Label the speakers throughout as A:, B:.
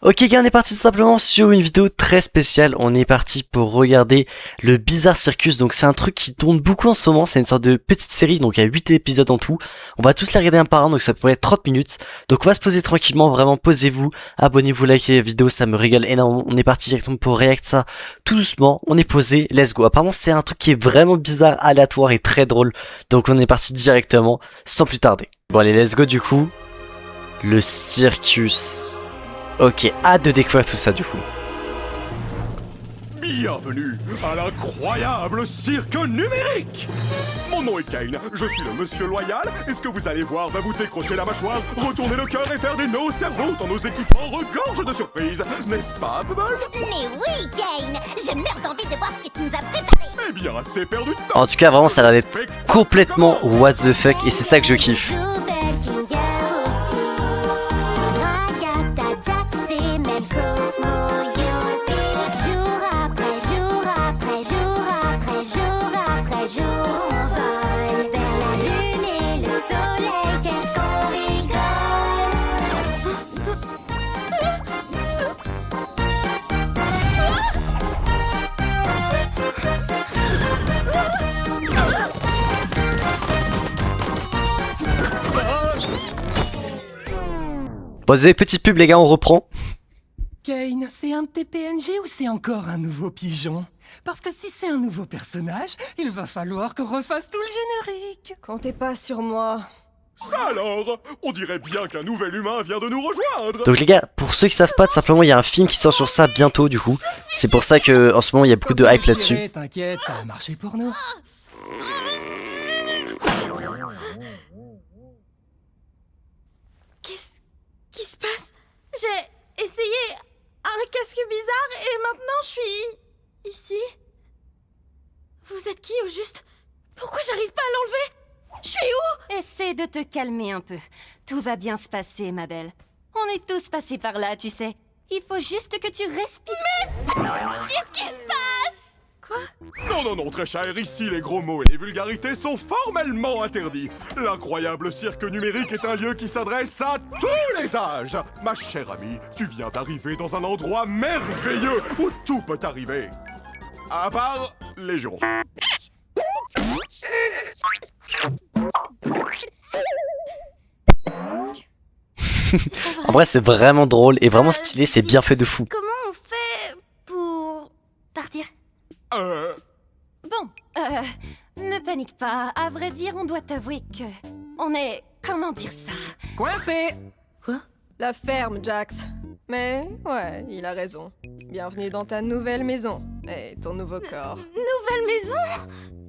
A: Ok gars, on est parti tout simplement sur une vidéo très spéciale. On est parti pour regarder le Bizarre Circus. Donc c'est un truc qui tourne beaucoup en ce moment. C'est une sorte de petite série, donc il y a 8 épisodes en tout. On va tous les regarder un par un, donc ça pourrait être 30 minutes. Donc on va se poser tranquillement, vraiment posez-vous, abonnez-vous, likez la vidéo, ça me régale énormément. On est parti directement pour react ça tout doucement. On est posé, let's go. Apparemment c'est un truc qui est vraiment bizarre, aléatoire et très drôle. Donc on est parti directement, sans plus tarder. Bon allez, let's go du coup. Le circus. Ok, hâte de découvrir tout ça du coup.
B: Bienvenue à l'incroyable cirque numérique. Mon nom est Kane, je suis le monsieur loyal, et ce que vous allez voir va vous décrocher la mâchoire, retourner le cœur et faire des nœuds au cerveau tant nos équipements regorgent de surprises. N'est-ce pas, Bubble?
C: Mais oui, Kane, je meurs d'envie de voir ce que tu nous as préparé.
B: Eh bien, assez perdu de temps.
A: En tout cas, vraiment, ça a l'air d'être complètement what the fuck, et c'est ça que je kiffe. Bon, désolé, petite pub les gars, on reprend.
D: Kane, c'est un de tes PNG ou c'est encore un nouveau pigeon? Parce que si c'est un nouveau personnage, il va falloir qu'on refasse tout le générique.
E: Comptez pas sur moi.
B: Ça alors, on dirait bien qu'un nouvel humain vient de nous rejoindre.
A: Donc les gars, pour ceux qui savent pas, tout simplement il y a un film qui sort sur ça bientôt du coup. C'est pour ça que en ce moment il y a beaucoup de hype là-dessus.
D: T'inquiète, ça a marché pour nous.
E: Qu'est-ce qui se passe? J'ai essayé un casque bizarre et maintenant je suis ici. Vous êtes qui au juste? Pourquoi j'arrive pas à l'enlever? Je suis où?
F: Essaie de te calmer un peu. Tout va bien se passer, ma belle. On est tous passés par là, tu sais. Il faut juste que tu respires.
E: Qu'est-ce qui se passe? Quoi?
B: Non, très cher, ici les gros mots et les vulgarités sont formellement interdits. L'incroyable cirque numérique est un lieu qui s'adresse à tous les âges. Ma chère amie, tu viens d'arriver dans un endroit merveilleux où tout peut arriver. À part les jurons.
A: En vrai c'est vraiment drôle et vraiment stylé, c'est bien fait de fou.
F: Comment on fait pour partir?
E: Bon,
F: Ne panique pas. À vrai dire, on doit t'avouer que... On est... Comment dire ça?
D: Coincé!
E: la ferme, Jax. Mais, ouais, il a raison. Bienvenue dans ta nouvelle maison et ton nouveau corps.
F: Nouvelle maison?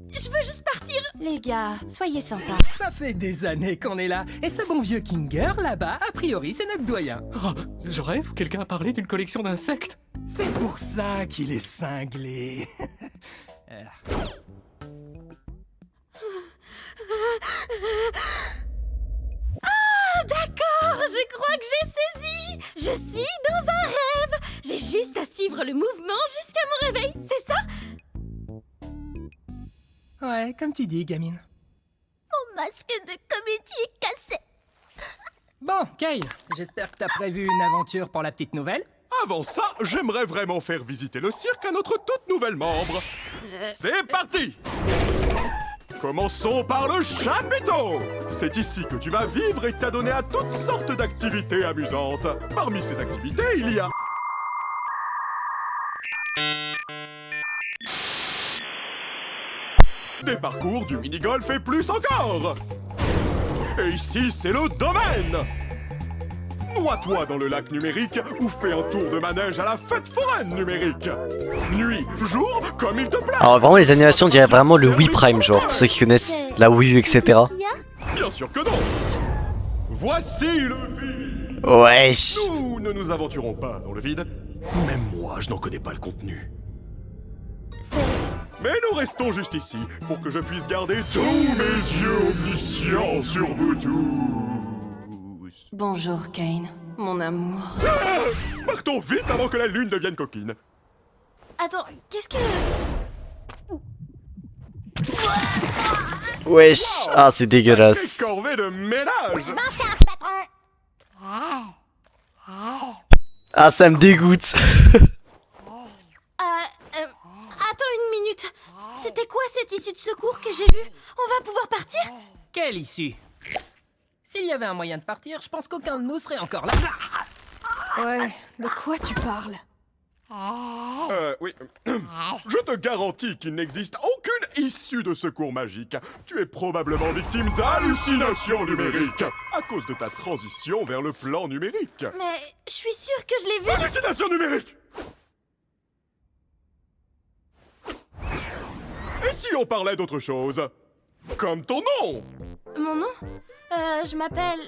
F: Je veux juste partir. Les gars, soyez sympas.
D: Ça fait des années qu'on est là, et ce bon vieux Kinger, là-bas, a priori, c'est notre doyen.
G: Oh, je rêve où quelqu'un a parlé d'une collection d'insectes.
D: C'est pour ça qu'il est cinglé.
E: Ah, d'accord, je crois que j'ai saisi. Je suis dans un rêve. J'ai juste à suivre le mouvement jusqu'à mon réveil, c'est ça?
D: Ouais, comme tu dis, gamine.
C: Mon masque de comédie est cassé.
D: Bon, Kay, j'espère que t'as prévu une aventure pour la petite nouvelle.
B: Avant ça, j'aimerais vraiment faire visiter le cirque à notre toute nouvelle membre. C'est parti! Commençons par le chapiteau! C'est ici que tu vas vivre et t'adonner à toutes sortes d'activités amusantes. Parmi ces activités, il y a... des parcours, du mini-golf et plus encore! Et ici, c'est le domaine! Noie-toi dans le lac numérique ou fais un tour de manège à la fête foraine numérique. Nuit, jour, comme il te plaît.
A: Alors vraiment les animations on dirait vraiment le Wii Prime genre, pour ceux qui connaissent la Wii U etc.
B: Bien sûr que non. Voici le vide.
A: Wesh.
B: Nous ne nous aventurons pas dans le vide. Même moi, je n'en connais pas le contenu. Mais nous restons juste ici pour que je puisse garder tous mes yeux omniscients sur vous tous.
F: Bonjour, Kane, mon amour.
B: Partons vite avant que la lune devienne coquine.
E: Attends, qu'est-ce que...
A: Wesh. Ah c'est dégueulasse.
B: Sacrée corvée de ménage.
C: Je m'en charge, patron.
A: Ah, ça me dégoûte.
E: Attends une minute. C'était quoi cette issue de secours que j'ai vue? On va pouvoir partir?
D: Quelle issue? S'il y avait un moyen de partir, je pense qu'aucun de nous serait encore là.
H: Ouais, de quoi tu parles?
B: Oui. Je te garantis qu'il n'existe aucune issue de secours magique. Tu es probablement victime d'hallucinations numériques à cause de ta transition vers le plan numérique.
E: Mais je suis sûre que je l'ai vue.
B: Hallucination numérique! Et si on parlait d'autre chose? Comme ton nom!
E: Mon nom? Je m'appelle...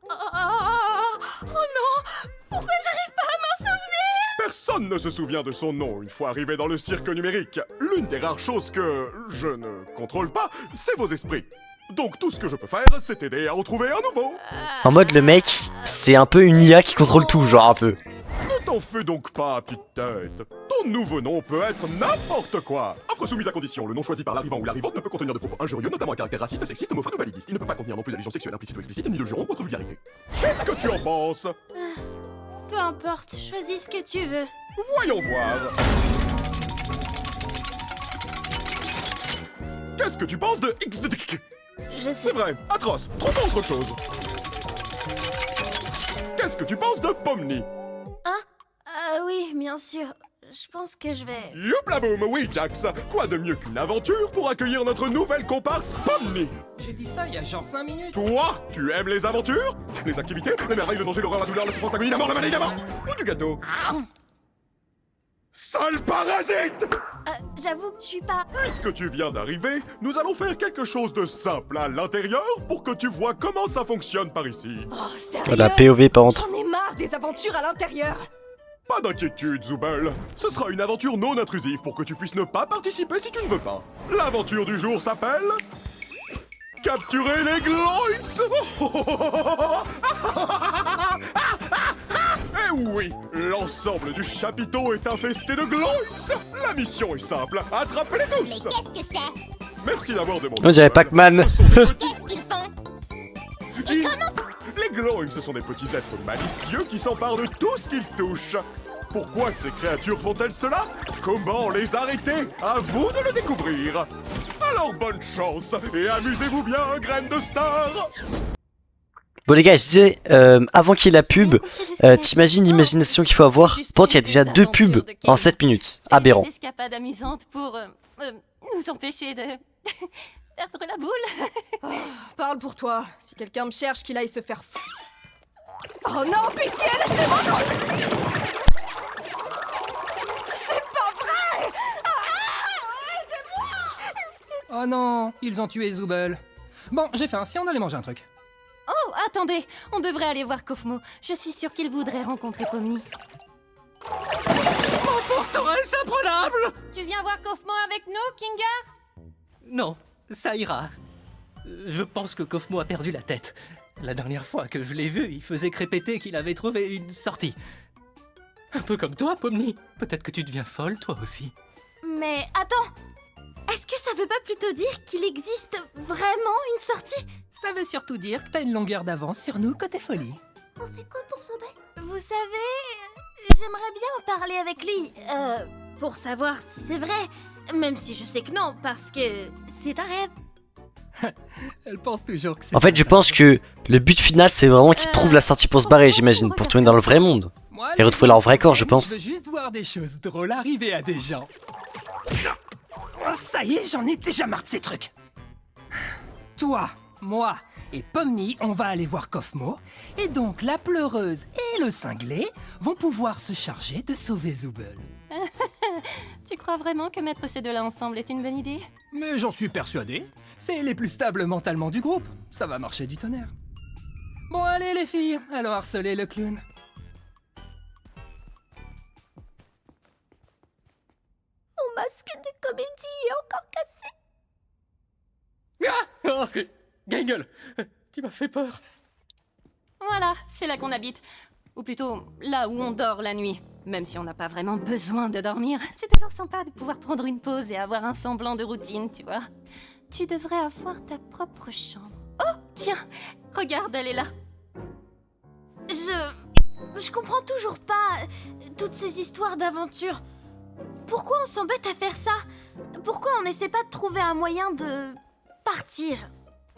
E: Oh non! Pourquoi j'arrive pas à m'en souvenir?
B: Personne ne se souvient de son nom une fois arrivé dans le cirque numérique. L'une des rares choses que je ne contrôle pas, c'est vos esprits. Donc tout ce que je peux faire, c'est t'aider à en trouver un nouveau.
A: En mode, le mec, c'est un peu une IA qui contrôle tout, genre un peu.
B: Ne t'en fais donc pas, petite tête. Ton nouveau nom peut être n'importe quoi. Offre soumise à condition. Le nom choisi par l'arrivant ou l'arrivante ne peut contenir de propos injurieux, notamment à caractère raciste, sexiste, homophobe ou validiste. Il ne peut pas contenir non plus d'allusions sexuelles implicites ou explicites, ni de jurons ou autre vulgarité. Qu'est-ce que tu en penses?
E: Peu importe, choisis ce que tu veux.
B: Voyons voir. Qu'est-ce que tu penses de X?
E: Je sais.
B: C'est vrai, atroce. Trouve autre chose. Qu'est-ce que tu penses de Pomni?
E: Oui, bien sûr. Je pense que je vais...
B: Youpla boum, oui Jax. Quoi de mieux qu'une aventure pour accueillir notre nouvelle comparse Pomni?
D: J'ai dit ça il y a genre 5 minutes.
B: Toi, tu aimes les aventures? Les activités? Les merveilles, le danger, l'horreur, la douleur, la souffrance, l'agonie, la mort, la maladie, la mort? Ou du gâteau? Sale parasite!
E: J'avoue que je suis pas...
B: Puisque tu viens d'arriver, nous allons faire quelque chose de simple à l'intérieur pour que tu vois comment ça fonctionne par ici.
H: Oh, sérieux?
A: La POV par contre.
H: J'en ai marre des aventures à l'intérieur.
B: Pas d'inquiétude, Zooble. Ce sera une aventure non intrusive pour que tu puisses ne pas participer si tu ne veux pas. L'aventure du jour s'appelle... Capturer les Gloinks. Eh oui, l'ensemble du chapiteau est infesté de Gloinks. La mission est simple, attrapez-les
C: Mais
B: tous.
C: qu'est-ce que c'est?
B: Merci d'avoir demandé.
A: On dirait Pac-Man.
B: Ce sont des petits-
C: Qu'est-ce qu'ils font?
B: Les Gloinks, ce sont des petits êtres malicieux qui s'emparent de tout ce qu'ils touchent. Pourquoi ces créatures font-elles cela? Comment les arrêter? À vous de le découvrir. Alors bonne chance et amusez-vous bien, graine de star.
A: Bon les gars, je disais, avant qu'il y ait la pub, t'imagines l'imagination qu'il faut avoir? Pour il y a déjà 2 pubs en 7 minutes. Aberrant.
F: Des escapades amusantes pour nous empêcher de perdre la boule.
H: Parle pour toi. Si quelqu'un me cherche, qu'il aille se faire Oh non, pitié, laissez-moi. C'est pas vrai.
D: Oh non, ils ont tué Zooble. Bon, j'ai faim, si on allait manger un truc.
F: Oh, attendez, on devrait aller voir Kofmo. Je suis sûre qu'il voudrait rencontrer Pomni.
G: Forteresse imprenable!
F: Tu viens voir Kofmo avec nous, Kinger?
G: Non, ça ira. Je pense que Kofmo a perdu la tête. La dernière fois que je l'ai vu, il faisait crépéter qu'il avait trouvé une sortie. Un peu comme toi, Pomni. Peut-être que tu deviens folle, toi aussi.
E: Mais attends, est-ce que ça veut pas plutôt dire qu'il existe vraiment une sortie?
D: Ça veut surtout dire que t'as une longueur d'avance sur nous côté folie.
E: On fait quoi pour Zooble? Vous savez, j'aimerais bien en parler avec lui, pour savoir si c'est vrai. Même si je sais que non, parce que c'est un rêve.
D: Elle pense toujours que c'est...
A: En fait, je pense que le but final, c'est vraiment qu'ils trouvent la sortie pour se barrer, j'imagine, pour tourner dans le vrai monde.
D: Moi,
A: Et retrouver leur vrai corps, je pense.
D: Je veux juste voir des choses drôles arriver à des gens. Oh, ça y est, j'en ai déjà marre de ces trucs. Toi, moi et Pomni, on va aller voir Kofmo. Et donc, la pleureuse et le cinglé vont pouvoir se charger de sauver Zooble.
F: Tu crois vraiment que mettre ces deux-là ensemble est une bonne idée?
D: Mais j'en suis persuadé. C'est les plus stables mentalement du groupe. Ça va marcher du tonnerre. Bon, allez les filles, allons harceler le clown.
E: Mon masque de comédie est encore cassé.
G: Ah oh, Gangle, tu m'as fait peur.
F: Voilà, c'est là qu'on habite. Ou plutôt, là où on dort la nuit. Même si on n'a pas vraiment besoin de dormir, c'est toujours sympa de pouvoir prendre une pause et avoir un semblant de routine, tu vois. Tu devrais avoir ta propre chambre. Oh, tiens, regarde, elle est là.
E: Je comprends toujours pas toutes ces histoires d'aventure. Pourquoi on s'embête à faire ça? Pourquoi on n'essaie pas de trouver un moyen de partir?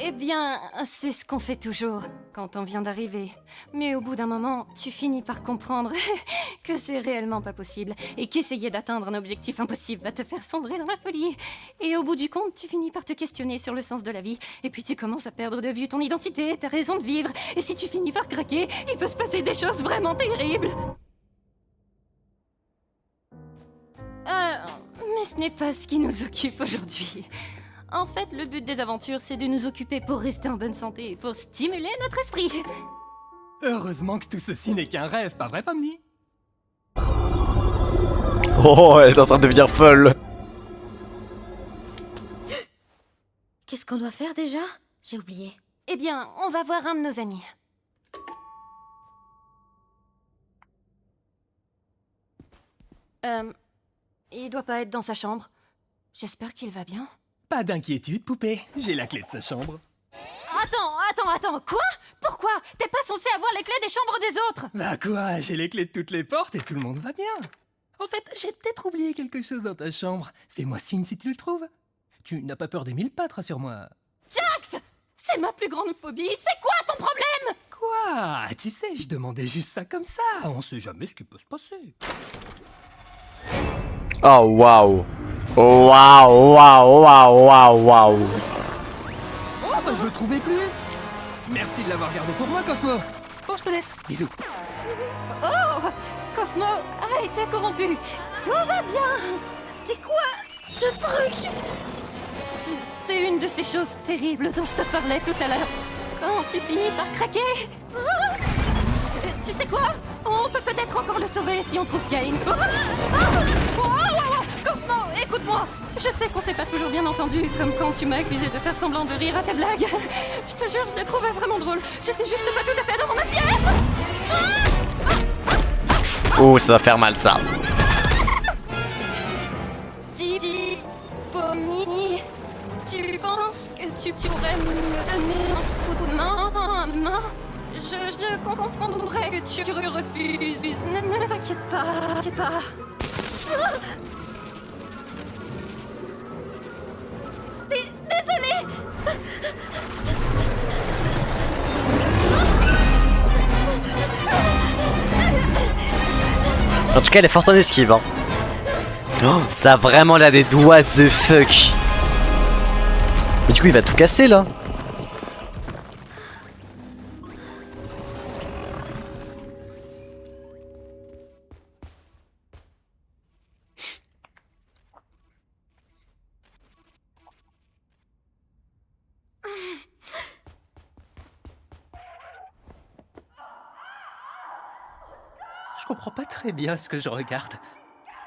F: Eh bien, c'est ce qu'on fait toujours quand on vient d'arriver. Mais au bout d'un moment, tu finis par comprendre que c'est réellement pas possible et qu'essayer d'atteindre un objectif impossible va te faire sombrer dans la folie. Et au bout du compte, tu finis par te questionner sur le sens de la vie. Et puis tu commences à perdre de vue ton identité, ta raison de vivre. Et si tu finis par craquer, il peut se passer des choses vraiment terribles. Mais ce n'est pas ce qui nous occupe aujourd'hui. En fait, le but des aventures, c'est de nous occuper pour rester en bonne santé et pour stimuler notre esprit.
D: Heureusement que tout ceci n'est qu'un rêve, pas vrai, Pomni?
A: Oh, elle est en train de devenir folle.
E: Qu'est-ce qu'on doit faire déjà? J'ai oublié.
F: Eh bien, on va voir un de nos amis. Il doit pas être dans sa chambre. J'espère qu'il va bien.
D: Pas d'inquiétude, poupée. J'ai la clé de sa chambre.
F: Attends, quoi? Pourquoi? T'es pas censé avoir les clés des chambres des autres?
D: Bah quoi, j'ai les clés de toutes les portes et tout le monde va bien. En fait, j'ai peut-être oublié quelque chose dans ta chambre. Fais-moi signe si tu le trouves. Tu n'as pas peur des mille pattes, rassure-moi.
F: Jax! C'est ma plus grande phobie. C'est quoi ton problème?
D: Quoi? Tu sais, je demandais juste ça comme ça. On sait jamais ce qui peut se passer.
A: Oh waouh. Oh waouh, waouh, waouh, waouh, waouh.
D: Oh, bah je le trouvais plus. Merci de l'avoir gardé pour moi, Kofmo. Bon, je te laisse. Bisous.
F: Oh! Kofmo a été corrompu. Tout va bien.
E: C'est quoi ce truc?
F: C'est une de ces choses terribles dont je te parlais tout à l'heure. Quand tu finis par craquer. Tu sais quoi? On peut peut-être encore le sauver si on trouve Cain. Kofmo, écoute-moi. Je sais qu'on s'est pas toujours bien entendu, comme quand tu m'as accusé de faire semblant de rire à tes blagues. Je te jure, je les trouvais vraiment drôles. J'étais juste pas tout à fait dans mon assiette.
A: Oh, ça va faire mal ça.
F: Didi, Pomni, tu penses que tu pourrais me donner un coup de main? Je comprendrais que tu refuses. Ne t'inquiète pas.
E: Désolée.
A: En tout cas, elle est forte en esquive. Hein. Oh, ça a vraiment l'air des doigts the fuck. Mais du coup, il va tout casser là.
G: Je comprends pas très bien ce que je regarde.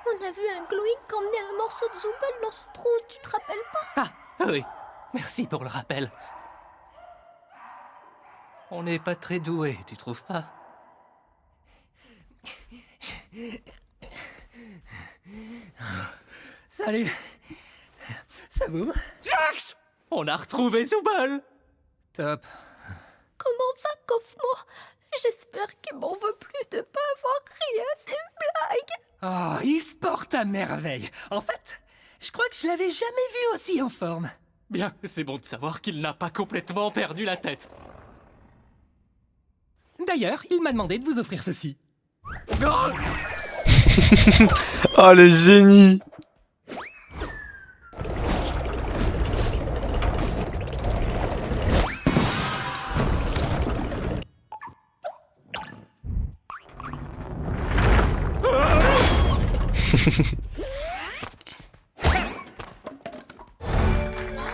E: On a vu un Gloink emmener un morceau de Zooble dans ce trou, tu te rappelles pas?
G: Ah, oui. Merci pour le rappel. On n'est pas très doués, tu trouves pas?
D: Salut. Ça boum?
G: Jax! On a retrouvé Zooble!
D: Top.
E: Comment va Kofmo? J'espère qu'il m'en veut plus de pas avoir ri à ses blagues.
D: Oh, il se porte à merveille. En fait, je crois que je l'avais jamais vu aussi en forme.
G: Bien, c'est bon de savoir qu'il n'a pas complètement perdu la tête.
D: D'ailleurs, il m'a demandé de vous offrir ceci.
G: Oh!
A: Oh le génie.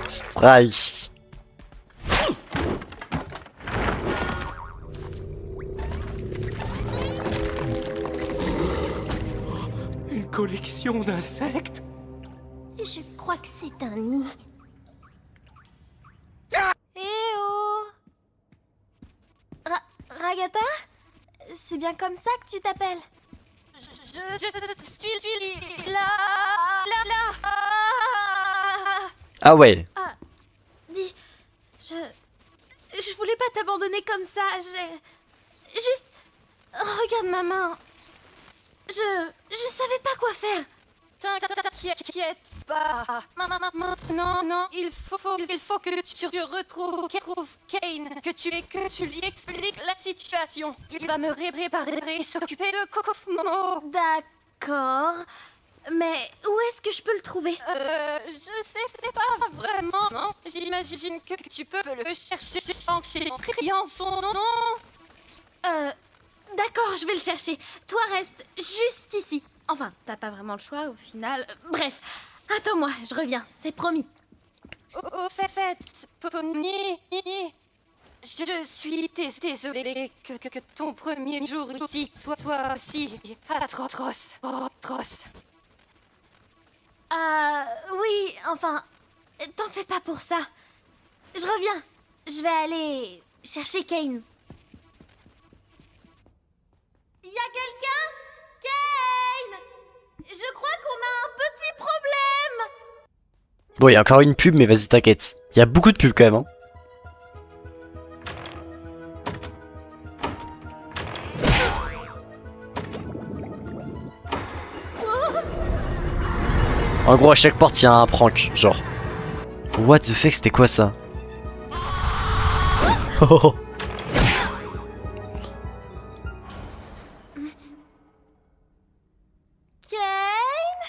A: Strike.
G: Une collection d'insectes?
C: Je crois que c'est un nid.
E: Eh oh! Ragata? C'est bien comme ça que tu t'appelles?
F: Je suis là.
A: Ah ouais.
E: Dis, je voulais pas t'abandonner comme ça, j'ai... Juste... Regarde ma main. Je savais pas quoi faire.
F: T'inquiète pas. Maintenant, non, il faut que tu retrouves Kane, que tu lui expliques la situation. Il va me préparer et s'occuper de Kofmo.
E: D'accord. Mais où est-ce que je peux le trouver?
F: Je sais, c'est pas vraiment, non. J'imagine que tu peux le chercher en criant son nom.
E: D'accord, je vais le chercher. Toi, reste juste ici. Enfin, t'as pas vraiment le choix au final. Bref, attends-moi, je reviens, c'est promis.
F: Au fait, Pomni, je suis désolée que ton premier jour ici, toi aussi, atroce.
E: Oui, enfin, t'en fais pas pour ça. Je reviens. Je vais aller chercher Kane. Y a quelqu'un? Kane! Je crois qu'on a un petit problème.
A: Bon, il y a encore une pub, mais vas-y, t'inquiète. Il y a beaucoup de pubs quand même, hein. En gros, à chaque porte, il y a un prank, genre. What the fuck, c'était quoi ça? Oh.
E: Kane?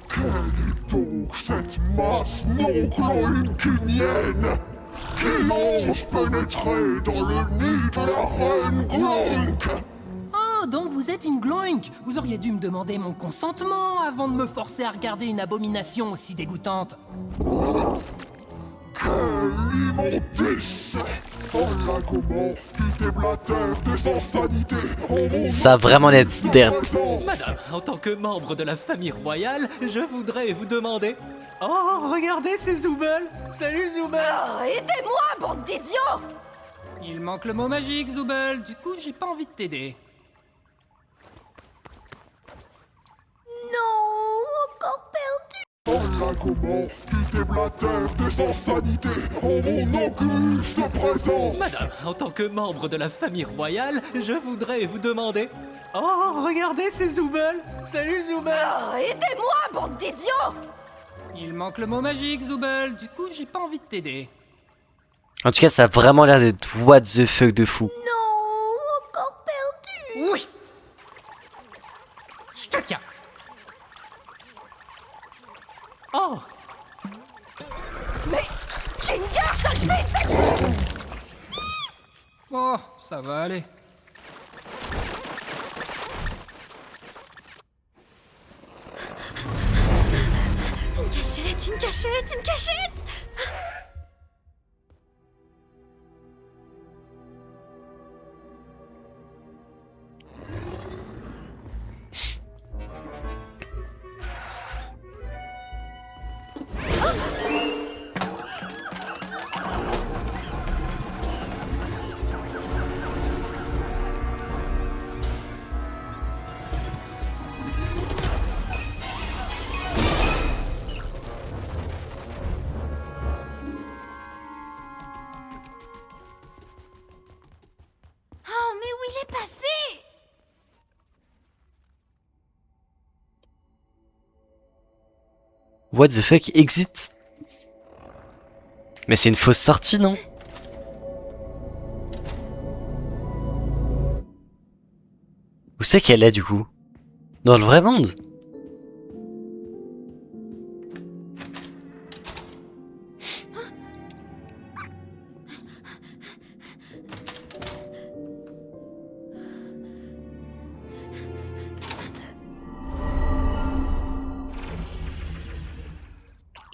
B: Quelle est donc cette masse non gloinkinienne qui ose pénétrer dans le nid de la reine Gloink?
D: Oh, donc vous êtes une gloink. Vous auriez dû me demander mon consentement avant de me forcer à regarder une abomination aussi dégoûtante.
B: Quelle immondice! Un lagomorphe qui déblatère des insanités en mon
A: Ça a vraiment l'air d'air.
G: Madame, en tant que membre de la famille royale, je voudrais vous demander... Oh, regardez, c'est Zooble. Salut Zooble.
H: Aidez-moi, bande d'idiots!
D: Il manque le mot magique, Zooble. Du coup, j'ai pas envie de t'aider.
E: Non, encore perdu.
B: Un lagomorphe qui déblatère des insanités en mon auguste présence!
G: Madame, en tant que membre de la famille royale, je voudrais vous demander... Oh, regardez, c'est Zooble. Salut Zooble.
H: Aidez-moi, bande d'idiots!
D: Il manque le mot magique, Zooble. Du coup, j'ai pas envie de t'aider.
A: En tout cas, ça a vraiment l'air d'être what the fuck de fou.
E: Non, encore perdu.
D: Oui. Je te tiens. Oh.
H: Mais Kingar, sale fils de...
D: Oh, ça va aller.
E: Une cachette, une cachette, une cachette. Oh, mais où il est passé?
A: What the fuck, exit? Mais c'est une fausse sortie, non? Où c'est qu'elle est du coup? Dans le vrai monde?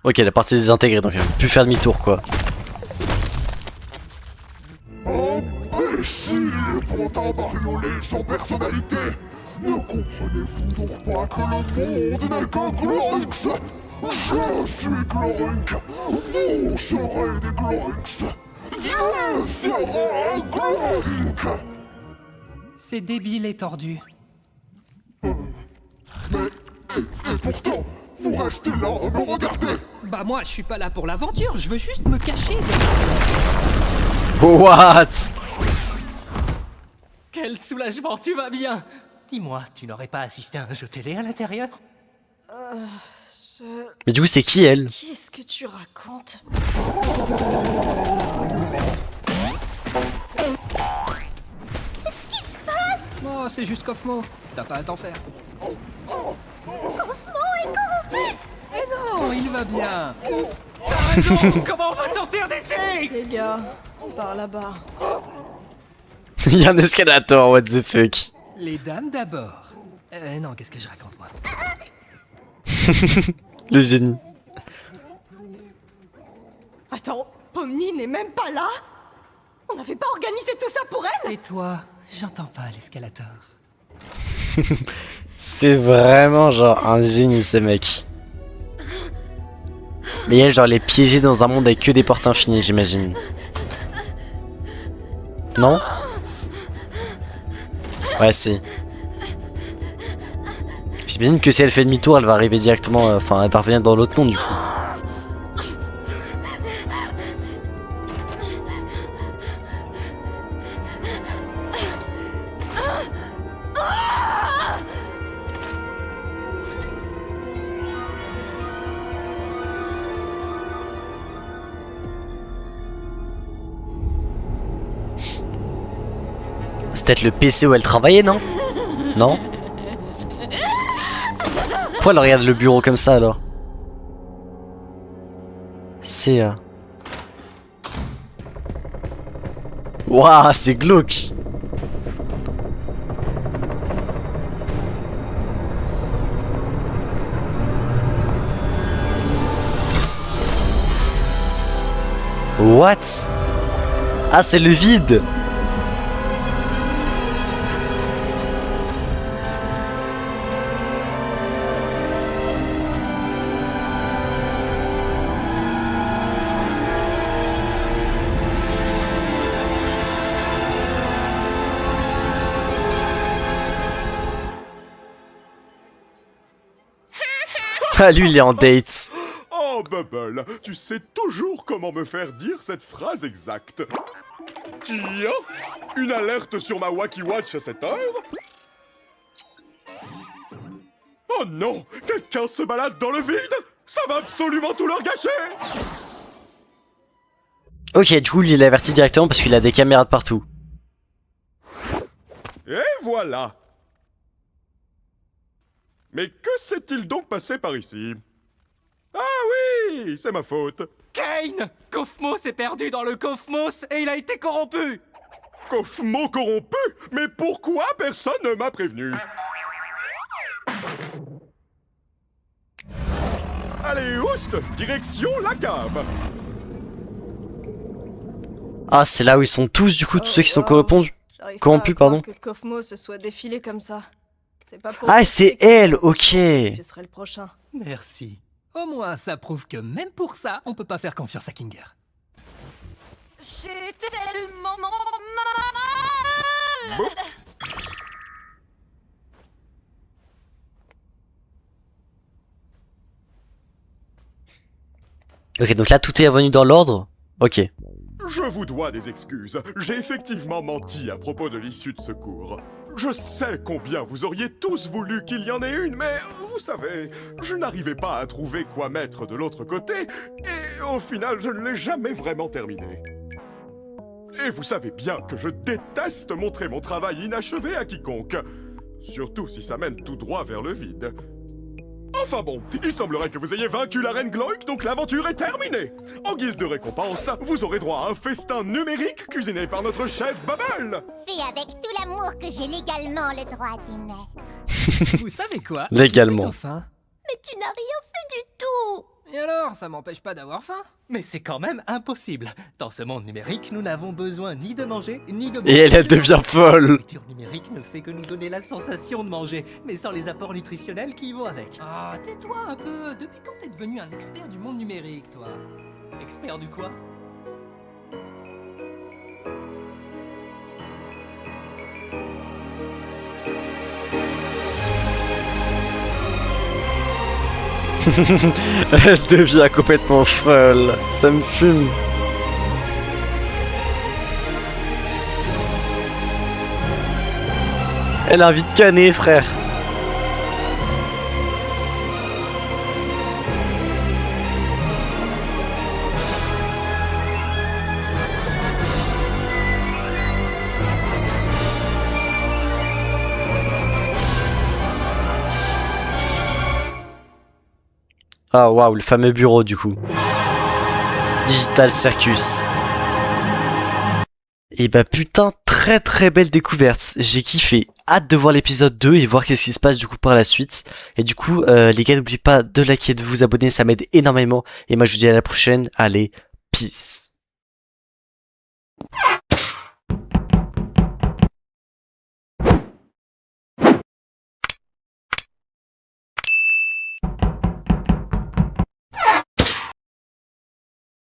A: Ok, la partie désintégrée, donc elle peut plus faire demi-tour quoi.
B: Imbécile et pantin bariolé sans personnalité! Ne comprenez-vous donc pas que le monde n'est que Gloinks? Je suis Gloink! Vous serez des Gloinks! Dieu sera Gloink!
D: C'est débile et tordu.
B: Mais Et pourtant, vous restez là à me regarder.
D: Bah moi, je suis pas là pour l'aventure, je veux juste me cacher.
A: What?
G: Quel soulagement, tu vas bien. Dis-moi, tu n'aurais pas assisté à un jeu télé à l'intérieur?
A: Mais du coup, c'est qui elle?
H: Qu'est-ce que tu racontes?
C: Qu'est-ce qui se passe?
D: Oh, c'est juste Kofmo, t'as pas à t'en faire.
C: Kofmo est corrompu!
D: Eh non, il va bien.
G: Comment on va sortir d'ici?
H: Les gars, par là-bas.
A: Il y a un escalator, what the fuck?
D: Les dames d'abord. Non, qu'est-ce que je raconte moi?
A: Le génie.
H: Attends, Pomni n'est même pas là? On n'avait pas organisé tout ça pour elle?
D: Et toi, j'entends pas l'escalator.
A: C'est vraiment genre un génie, ces mecs. Mais elle, genre, les piéger dans un monde avec que des portes infinies, j'imagine. Non? Ouais, si. J'imagine que si elle fait demi-tour, elle va arriver directement. Enfin, elle va revenir dans l'autre monde, du coup. C'est peut-être le PC où elle travaillait, non? Non? Pourquoi elle regarde le bureau comme ça alors? C'est... Waouh, c'est glauque! What? Ah, c'est le vide! Ah, lui, il est en date.
B: Oh, Bubble, tu sais toujours comment me faire dire cette phrase exacte. Tiens, une alerte sur ma Wacky Watch à cette heure? Oh non, quelqu'un se balade dans le vide? Ça va absolument tout leur gâcher!
A: Ok, du coup, il est averti directement parce qu'il a des caméras de partout.
B: Et voilà! Mais que s'est-il donc passé par ici? Ah oui, c'est ma faute.
G: Kane! Kofmo s'est perdu dans le Kofmos et il a été corrompu!
B: Kofmo corrompu? Mais pourquoi personne ne m'a prévenu? Allez, oust! Direction la cave!
A: Ah, c'est là où ils sont tous, du coup, tous ceux qui sont corrompus.
H: J'arrive
A: Corrompu,
H: pas à croire
A: pardon.
H: que Kofmo se soit défilé comme ça. C'est pas pour
A: Ah,
H: rien
A: c'est
H: que
A: elle, ok.
H: je serai le prochain.
G: Merci.
D: Au moins, ça prouve que même pour ça, on peut pas faire confiance à Kinger.
F: J'ai tellement mal.
B: Bon.
A: Ok, donc là, tout est revenu dans l'ordre. Ok.
B: Je vous dois des excuses. J'ai effectivement menti à propos de l'issue de secours. Je sais combien vous auriez tous voulu qu'il y en ait une, mais vous savez, je n'arrivais pas à trouver quoi mettre de l'autre côté, et au final, je ne l'ai jamais vraiment terminé. Et vous savez bien que je déteste montrer mon travail inachevé à quiconque, surtout si ça mène tout droit vers le vide. Enfin bon, il semblerait que vous ayez vaincu la reine Gloik, donc l'aventure est terminée. En guise de récompense, vous aurez droit à un festin numérique cuisiné par notre chef Bubble.
C: Fait avec tout l'amour que j'ai légalement le droit d'y mettre.
D: Vous savez quoi?
A: Légalement.
D: J'ai plutôt faim.
C: Mais tu n'as rien fait du tout.
D: Et alors, ça m'empêche pas d'avoir faim?
G: Mais c'est quand même impossible. Dans ce monde numérique, nous n'avons besoin ni de manger, ni de boire.
A: Et elle devient
G: La
A: folle.
G: nourriture numérique ne fait que nous donner la sensation de manger, mais sans les apports nutritionnels qui y vont avec.
D: Ah, tais-toi un peu. Depuis quand t'es devenu un expert du monde numérique, toi?
G: Expert du quoi?
A: Elle devient complètement folle. Ça me fume. Elle a envie de canner, frère. Ah waouh, le fameux bureau du coup. Digital Circus. Et bah putain, très belle découverte. J'ai kiffé. Hâte de voir l'épisode 2 et voir qu'est-ce qui se passe du coup par la suite. Et du coup, les gars, n'oubliez pas de liker et de vous abonner, ça m'aide énormément. Et moi je vous dis à la prochaine. Allez, peace.